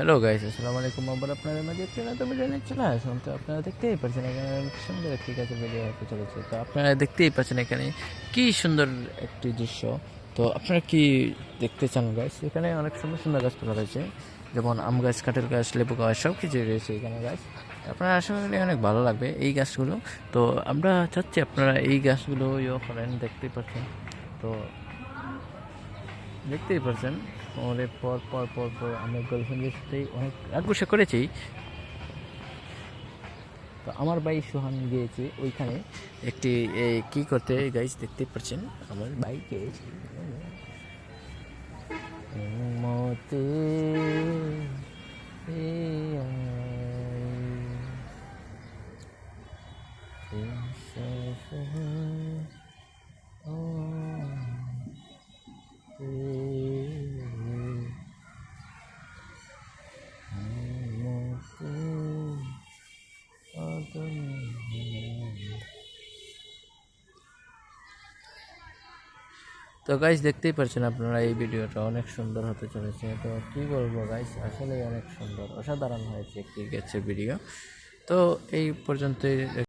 Hello guys, আসসালামু আলাইকুম। আবার আপনাদের মাঝে একটি নতুন ভিডিও নিয়ে চলে আসলাম। তো আপনারা দেখতেই পাচ্ছেন এখানে অনেক সুন্দর একটি গাছের ভিডিও হতে চলেছে। তো আপনারা দেখতেই পাচ্ছেন এখানে কি সুন্দর একটি দৃশ্য। তো আপনারা কি দেখতে চান গাছ? এখানে অনেক সুন্দর সুন্দর গাছপালা রয়েছে, যেমন আম গাছ, কাঁঠাল গাছ, লেবু গাছ, সব কিছুই রয়েছে এখানে গাছ। আপনারা আশা করি অনেক ভালো লাগবে এই গাছগুলো। তো আমরা চাচ্ছি আপনারা এই গাছগুলো করেন, দেখতেই পাচ্ছেন। তো দেখতেই পারছেন ওদের পর পর পর পর আমরা গার্লফ্রেন্ডের সাথেই অনেক রাগ করেছি। তো আমার ভাই সোহান গিয়েছে ওইখানে একটি কি করতে, গাইজ দেখতেই পারছেন আমার ভাই গিয়েছে মতে তো গাইস দেখতেই পাচ্ছেন আপনারা এই ভিডিওটা অনেক সুন্দর হতে চলেছে। তো কি বলবো গাইস, আসলে অনেক সুন্দর, অসাধারণ হয়েছে একটি গেছে ভিডিও। তো এই পর্যন্তই।